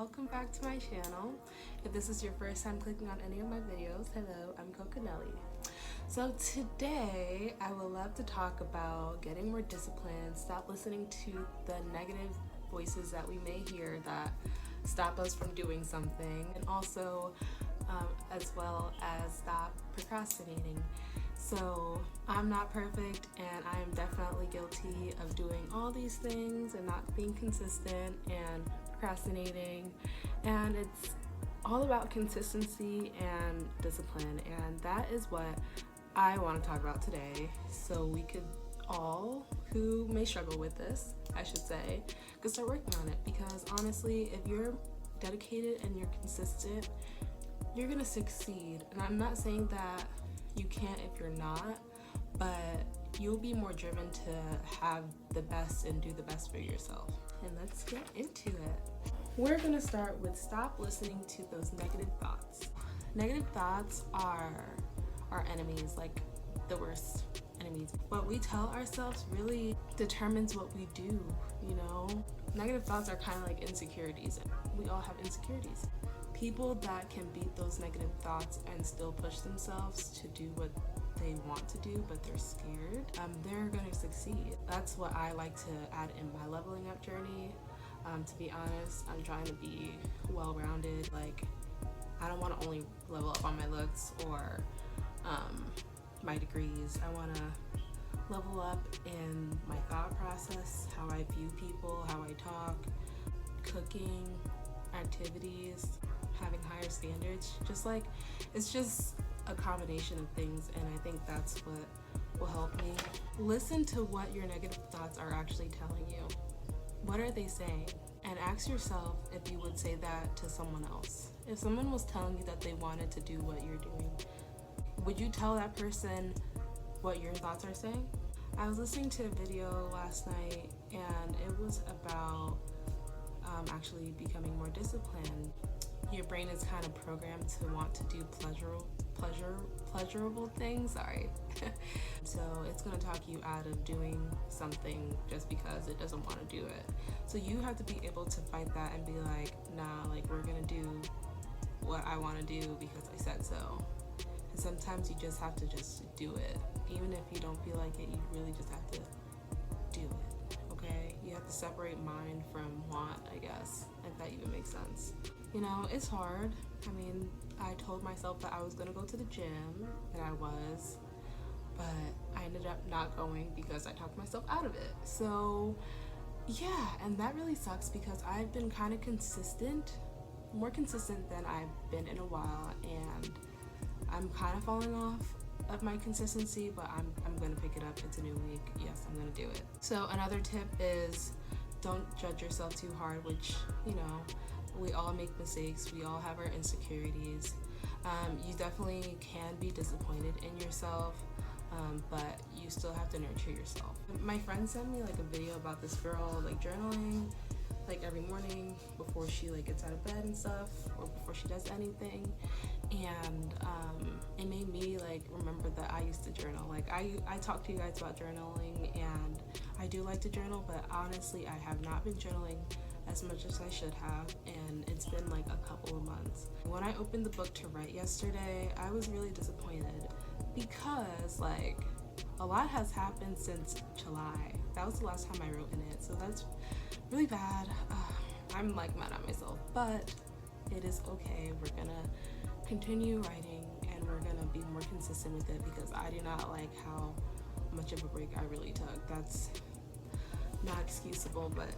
Welcome back to my channel. If this is your first time clicking on any of my videos, hello, I'm cocoshannelly. So today I would love to talk about getting more disciplined, stop listening to the negative voices that we may hear that stop us from doing something, and also as well as stop procrastinating. So I'm not perfect, and I am definitely guilty of doing all these things and not being consistent and procrastinating, and it's all about consistency and discipline, and that is what I want to talk about today, so we could all, who may struggle with this, I should say, could start working on it. Because honestly, if you're dedicated and you're consistent, you're gonna succeed. And I'm not saying that you can't if you're not, but you'll be more driven to have the best and do the best for yourself. And let's get into it. We're gonna start with stop listening to those negative thoughts. Negative thoughts are our enemies, like the worst enemies. What we tell ourselves really determines what we do, you know? Negative thoughts are kind of like insecurities. We all have insecurities. People that can beat those negative thoughts and still push themselves to do what they want to do, but they're scared, they're gonna succeed. That's what I like to add in my leveling up journey. To be honest, I'm trying to be well-rounded. Like, I don't want to only level up on my looks or my degrees. I want to level up in my thought process, how I view people, how I talk, cooking, activities, having higher standards. It's just a combination of things, and I think that's what will help me. Listen to what your negative thoughts are actually telling you. What are they saying? And ask yourself if you would say that to someone else. If someone was telling you that they wanted to do what you're doing, would you tell that person what your thoughts are saying? I was listening to a video last night, and it was about actually becoming more disciplined. Your brain is kind of programmed to want to do pleasurable things, so it's going to talk you out of doing something just because it doesn't want to do it. So you have to be able to fight that and be like, nah, like, we're going to do what I want to do because I said so. And sometimes you just have to just do it. Even if you don't feel like it, you really just have to do it, okay? You have to separate mind from want, I guess, if that even makes sense. You know, it's hard. I mean, I told myself that I was gonna go to the gym, and I was, but I ended up not going because I talked myself out of it. So yeah, and that really sucks because I've been kind of consistent, more consistent than I've been in a while, and I'm kind of falling off of my consistency, but I'm gonna pick it up. It's a new week. Yes, I'm gonna do it. So another tip is don't judge yourself too hard, which, you know, we all make mistakes. We all have our insecurities. You definitely can be disappointed in yourself, but you still have to nurture yourself. My friend sent me like a video about this girl like journaling like every morning before she like gets out of bed and stuff, or before she does anything, and it made me like remember that I used to journal. Like I talked to you guys about journaling, and I do like to journal, but honestly I have not been journaling as much as I should have, and it's been like a couple of months. When I opened the book to write yesterday, I was really disappointed because like a lot has happened since July. That was the last time I wrote in it, so that's really bad. I'm like mad at myself, but it is okay. We're gonna continue writing, and we're gonna be more consistent with it because I do not like how much of a break I really took. That's not excusable, but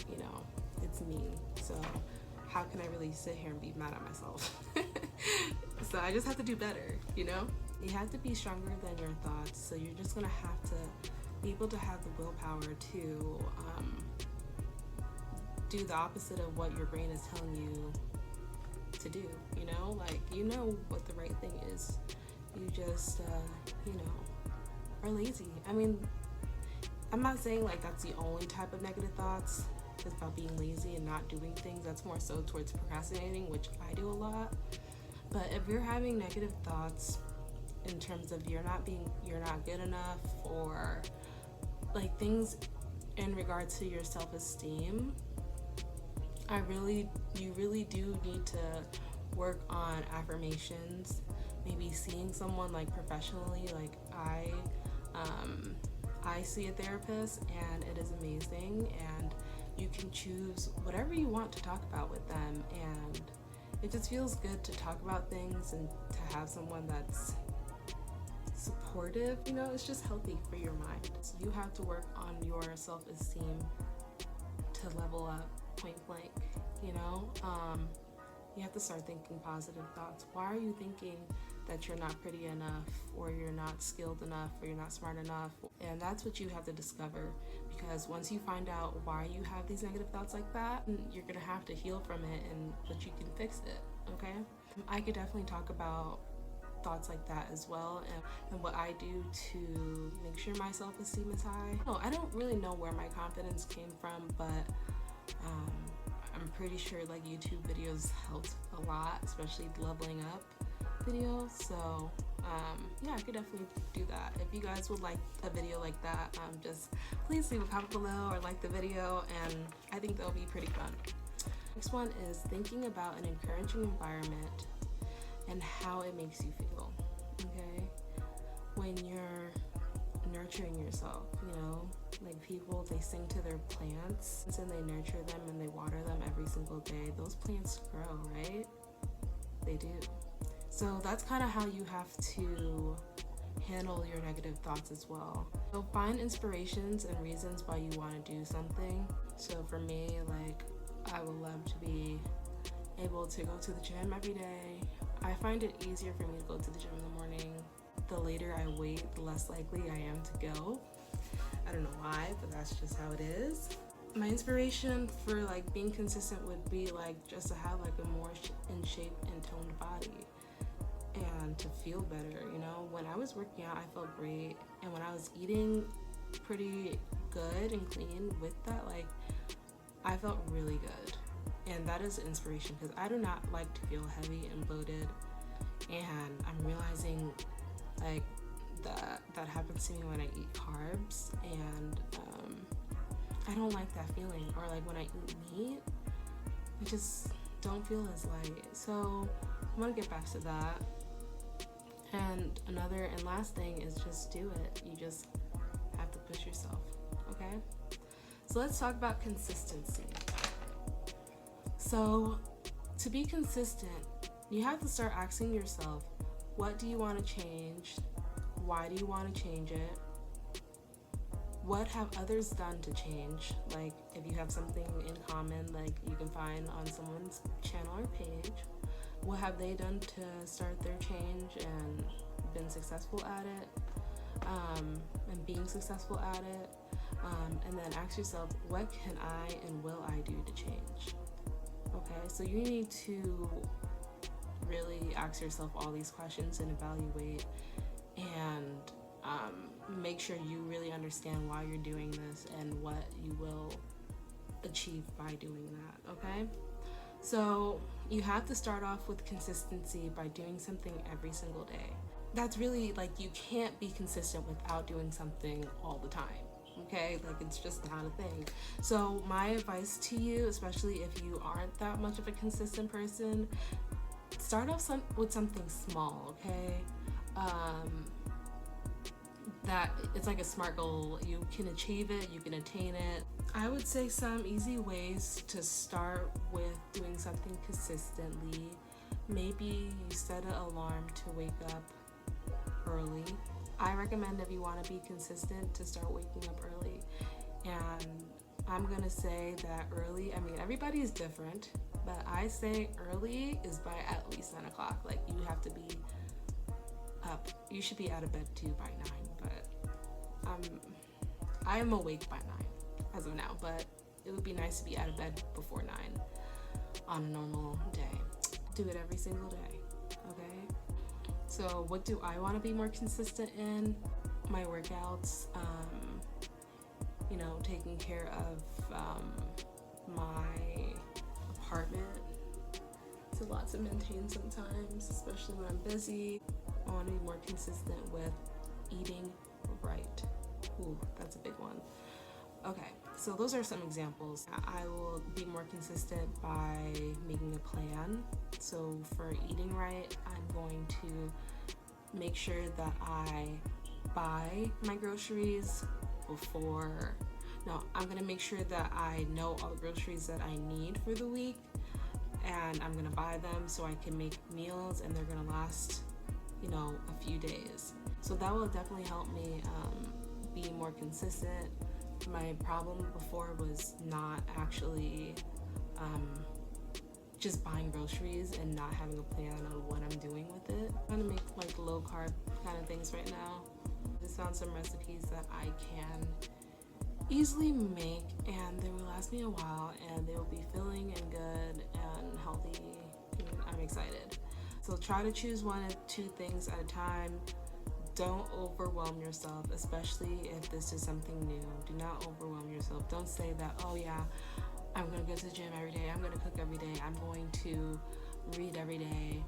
you know, it's me, so how can I really sit here and be mad at myself? So I just have to do better, you know? You have to be stronger than your thoughts, so you're just gonna have to be able to have the willpower to do the opposite of what your brain is telling you to do, you know? Like, you know what the right thing is. You just, you know, are lazy. I mean, I'm not saying like that's the only type of negative thoughts. It's about being lazy and not doing things. That's more so towards procrastinating, which I do a lot. But if you're having negative thoughts in terms of you're not good enough, or like things in regards to your self-esteem, you really do need to work on affirmations. Maybe seeing someone like professionally, like I see a therapist and it is amazing, and you can choose whatever you want to talk about with them, and it just feels good to talk about things and to have someone that's supportive. You know, it's just healthy for your mind. So you have to work on your self-esteem to level up, point blank. You know, you have to start thinking positive thoughts. Why are you thinking that you're not pretty enough, or you're not skilled enough, or you're not smart enough? And that's what you have to discover, because once you find out why you have these negative thoughts like that, you're gonna have to heal from it, but you can fix it. Okay, I could definitely talk about thoughts like that as well, and what I do to make sure my self-esteem is high. No, I don't really know where my confidence came from, but I'm pretty sure like YouTube videos helped a lot, especially the leveling up videos. So yeah, I could definitely do that. If you guys would like a video like that, just please leave a comment below or like the video, and I think that'll be pretty fun. Next one is thinking about an encouraging environment and how it makes you feel. Okay, when you're nurturing yourself, you know, like people, they sing to their plants and they nurture them and they water them every single day. Those plants grow, right? They do. So that's kind of how you have to handle your negative thoughts as well. So find inspirations and reasons why you want to do something. So for me, like, I would love to be able to go to the gym every day. I find it easier for me to go to the gym in the morning. The later I wait, the less likely I am to go. I don't know why, but that's just how it is. My inspiration for like being consistent would be like just to have like a more in shape and toned body, and to feel better. You know, when I was working out, I felt great, and when I was eating pretty good and clean with that, like, I felt really good. And that is inspiration, because I do not like to feel heavy and bloated, and I'm realizing like that happens to me when I eat carbs, and I don't like that feeling. Or like when I eat meat, I just don't feel as light. So I'm gonna get back to that. And another and last thing is just do it. You just have to push yourself. Okay, so let's talk about consistency. So to be consistent, you have to start asking yourself, what do you want to change? Why do you want to change it? What have others done to change? Like, if you have something in common, like you can find on someone's channel or page, what have they done to start their change and been successful at it, and being successful at it? And then ask yourself, what can I and will I do to change? Okay, so you need to really ask yourself all these questions and evaluate, and make sure you really understand why you're doing this and what you will achieve by doing that. Okay, so you have to start off with consistency by doing something every single day. That's really, like, you can't be consistent without doing something all the time. Okay, like, it's just not a thing. So my advice to you, especially if you aren't that much of a consistent person, start off with something small. Okay, that it's like a SMART goal. You can achieve it, you can attain it. I would say some easy ways to start with doing something consistently. Maybe you set an alarm to wake up early. I recommend, if you want to be consistent, to start waking up early. And I'm gonna say that early, I mean, everybody is different, but I say early is by at least 9 o'clock. Like, you have to be up. You should be out of bed too by 9, but I am awake by 9 as of now, but it would be nice to be out of bed before 9 on a normal day. Do it every single day, okay? So what do I want to be more consistent in? My workouts, you know, taking care of my apartment. It's a lot to maintain sometimes, especially when I'm busy. I want to be more consistent with eating right. Ooh, that's a big one. Okay, So those are some examples. I will be more consistent by making a plan. So for eating right, I'm going to make sure that I buy my groceries before. No, I'm gonna make sure that I know all the groceries that I need for the week, and I'm gonna buy them so I can make meals and they're gonna last, a few days. So that will definitely help me be more consistent. My problem before was not actually just buying groceries and not having a plan on what I'm doing with it. I'm trying to make like low carb kind of things right now. I just found some recipes that I can easily make and they will last me a while and they will be filling and good and healthy. I'm excited. So try to choose one or two things at a time. Don't overwhelm yourself, especially if this is something new. Do not overwhelm yourself. Don't say that, oh yeah, I'm gonna go to the gym every day, I'm gonna cook every day, I'm going to read every day.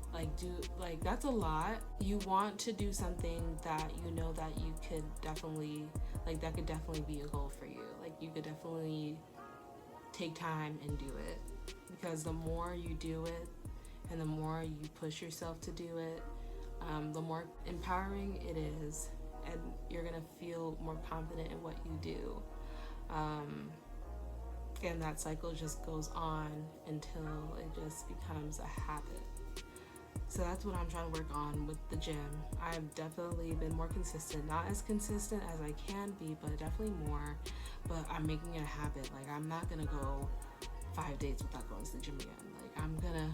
That's a lot. You want to do something that you know that you could definitely, that could definitely be a goal for you. You could definitely take time and do it, because the more you do it and the more you push yourself to do it, the more empowering it is, and you're gonna feel more confident in what you do. And that cycle just goes on until it just becomes a habit. So that's what I'm trying to work on with the gym. I've definitely been more consistent, not as consistent as I can be, but definitely more. But I'm making it a habit. I'm not gonna go 5 days without going to the gym again. I'm gonna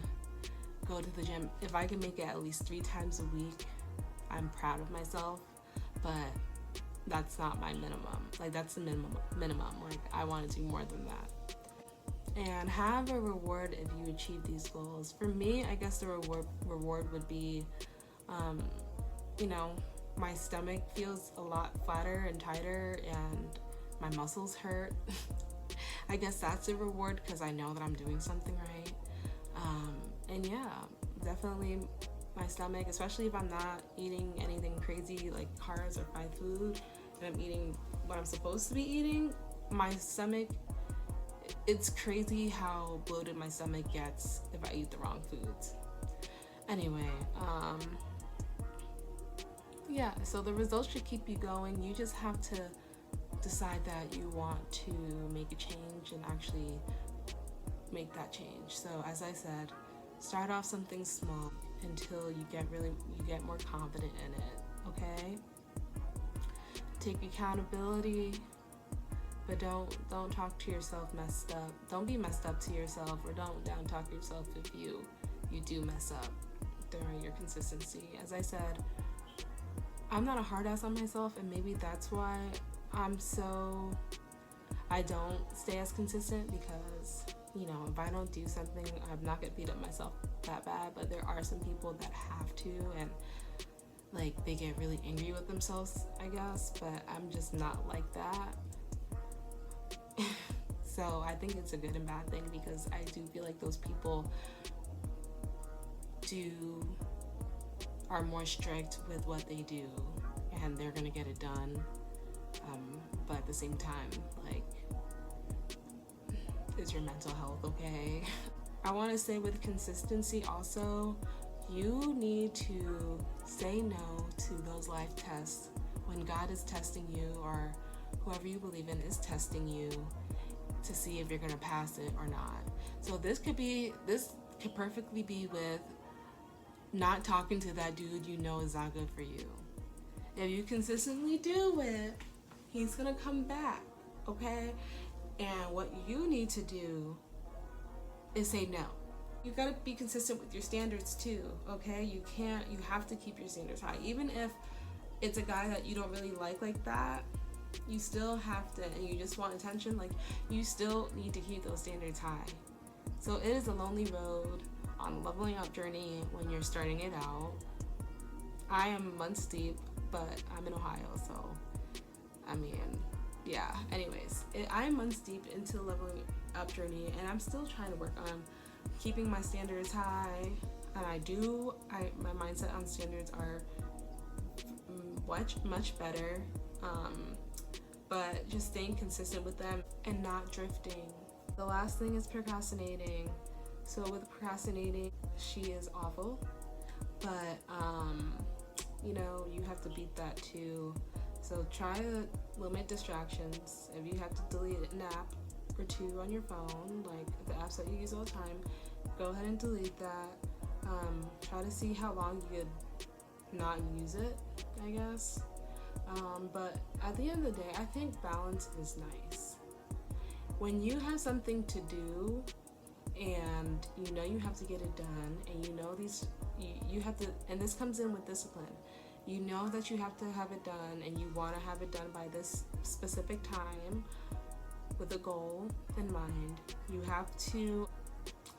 go to the gym. If I can make it at least 3 times a week, I'm proud of myself. But that's not my minimum. That's the minimum. I want to do more than that. And have a reward if you achieve these goals. For me, I guess the reward would be, my stomach feels a lot flatter and tighter and my muscles hurt. I guess that's a reward because I know that I'm doing something right. And yeah, definitely my stomach, especially if I'm not eating anything crazy like carbs or fried food, and I'm eating what I'm supposed to be eating, my stomach, it's crazy how bloated my stomach gets if I eat the wrong foods. Anyway, yeah, so the results should keep you going. You just have to decide that you want to make a change and actually make that change. So as I said, start off something small until you get more confident in it, okay? Take accountability, but don't talk to yourself messed up. Don't be messed up to yourself, or don't down talk yourself if you do mess up during your consistency. As I said, I'm not a hard ass on myself, and maybe that's why I don't stay as consistent, because if I don't do something, I'm not gonna beat up myself that bad. But there are some people that have to, and they get really angry with themselves, I guess, but I'm just not like that. So I think it's a good and bad thing, because I do feel like those people are more strict with what they do, and they're gonna get it done. But at the same time, is your mental health okay? I want to say with consistency also, you need to say no to those life tests when God is testing you, or whoever you believe in is testing you to see if you're gonna pass it or not. So this could perfectly be with not talking to that dude is not good for you. If you consistently do it, he's gonna come back, okay? And what you need to do is say no. You gotta be consistent with your standards too, okay? You have to keep your standards high. Even if it's a guy that you don't really like that, you still have to, and you just want attention, you still need to keep those standards high. So it is a lonely road on a leveling up journey when you're starting it out. I am months deep, but I'm in Ohio, so yeah. Anyways, I'm months deep into the leveling up journey, and I'm still trying to work on keeping my standards high. And my mindset on standards are much better. but just staying consistent with them and not drifting. The last thing is procrastinating. So with procrastinating, she is awful, but you know, you have to beat that too. So try to limit distractions. If you have to delete an app or two on your phone, like the apps that you use all the time, go ahead and delete that. Try to see how long you could not use it, I guess. But at the end of the day, I think balance is nice. When you have something to do and you know you have to get it done, and you know you have to, and this comes in with discipline. You know that you have to have it done, and you want to have it done by this specific time with a goal in mind. You have to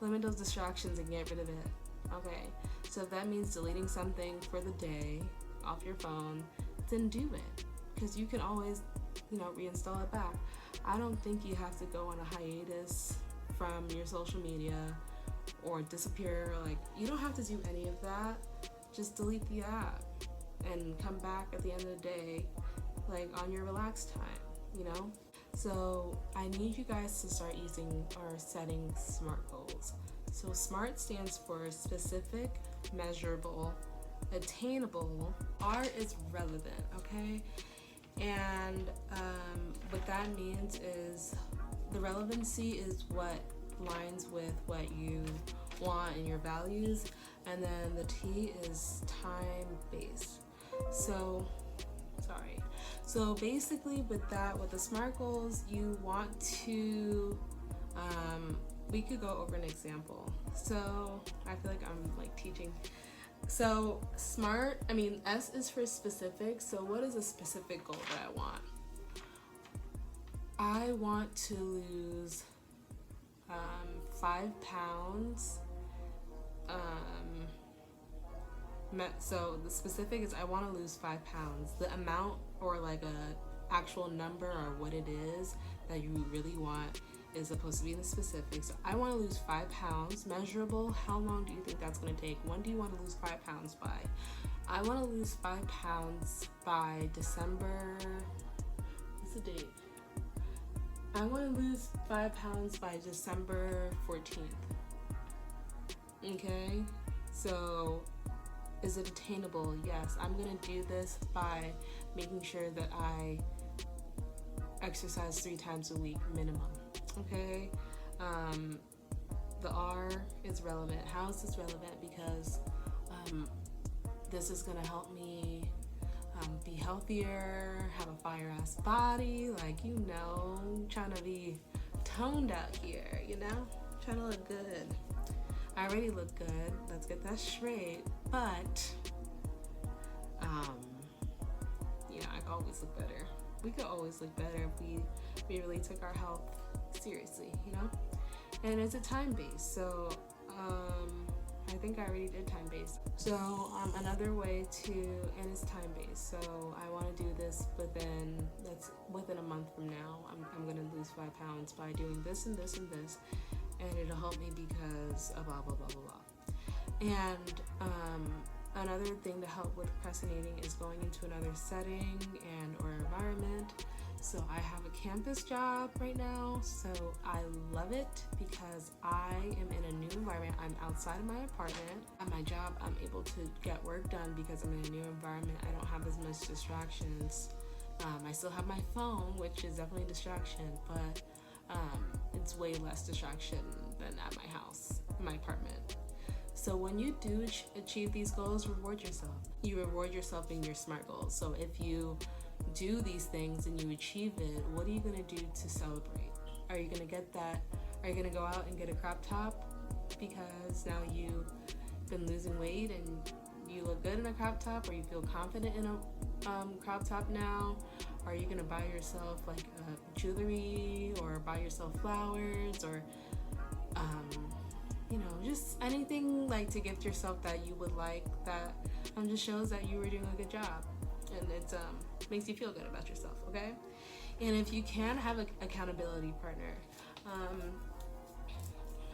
limit those distractions and get rid of it. Okay, so if that means deleting something for the day off your phone, then do it, because you can always, you know, reinstall it back. I don't think you have to go on a hiatus from your social media or disappear. Like, you don't have to do any of that. Just delete the app and come back at the end of the day, like on your relaxed time, you know? So I need you guys to start using or setting SMART goals. So SMART stands for specific, measurable, attainable. R is relevant, okay? And what that means is the relevancy is what lines with what you want and your values, and then the T is time-based. So basically with the SMART goals, you want to we could go over an example. So I feel like I'm like teaching. So S is for specific. So what is a specific goal that I want? I want to lose 5 pounds. So the specific is I want to lose 5 pounds. The amount or like a actual number or what it is that you really want is supposed to be in the specific. So I want to lose 5 pounds. Measurable, how long do you think that's going to take? When do you want to lose 5 pounds by? I want to lose 5 pounds by December. What's the date? I want to lose 5 pounds by December 14th. Okay? So is it attainable? Yes. I'm going to do this by making sure that I exercise 3 times a week minimum. Okay? The R is relevant. How is this relevant? Because this is going to help me be healthier, have a fire-ass body, like, you know, trying to be toned out here, you know? Trying to look good. I already look good. Let's get that straight. But, you know, I could always look better. We could always look better if we really took our health seriously, you know? And it's a time-based, so I think I already did time-based. So another way to, and it's time-based, so I want to do this within a month from now. I'm going to lose 5 pounds by doing this and this and this, and it'll help me because of blah, blah, blah, blah, blah. And another thing to help with procrastinating is going into another setting and or environment. So I have a campus job right now, so I love it because I am in a new environment. I'm outside of my apartment. At my job, I'm able to get work done because I'm in a new environment. I don't have as much distractions. I still have my phone, which is definitely a distraction, but it's way less distraction than at my house, my apartment. So when you do achieve these goals, reward yourself. You reward yourself in your SMART goals. So if you do these things and you achieve it, what are you going to do to celebrate? Are you going to get that? Are you going to go out and get a crop top because now you've been losing weight and you look good in a crop top, or you feel confident in a crop top now? Are you going to buy yourself like jewelry or buy yourself flowers or you know, just anything like to gift yourself that you would like, that just shows that you were doing a good job, and it makes you feel good about yourself, okay? And if you can have an accountability partner,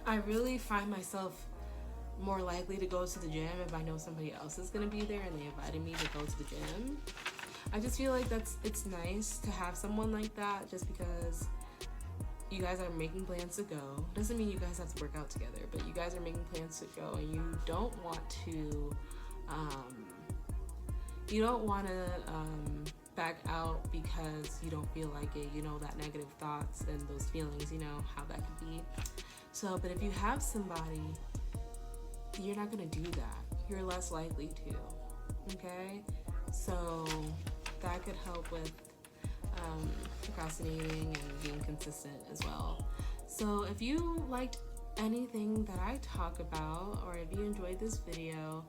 I really find myself more likely to go to the gym if I know somebody else is going to be there and they invited me to go to the gym. I just feel like it's nice to have someone like that, just because you guys are making plans to go. Doesn't mean you guys have to work out together, but you guys are making plans to go, and you don't want to back out because you don't feel like it, that negative thoughts and those feelings, how that could be. So, but if you have somebody, you're not gonna do that. You're less likely to, okay? So that could help with procrastinating and being consistent as well. So if you liked anything that I talk about, or if you enjoyed this video,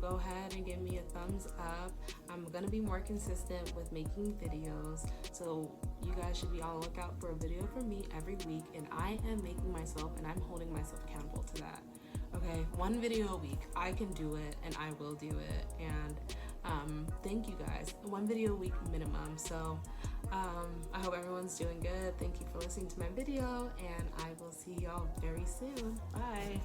go ahead and give me a thumbs up. I'm gonna be more consistent with making videos, so you guys should be on the lookout for a video from me every week, and I am making myself and I'm holding myself accountable to that. Okay, 1 video a week. I can do it, and I will do it. And thank you guys. 1 video a week minimum. So I hope everyone's doing good. Thank you for listening to my video, and I will see y'all very soon. Bye.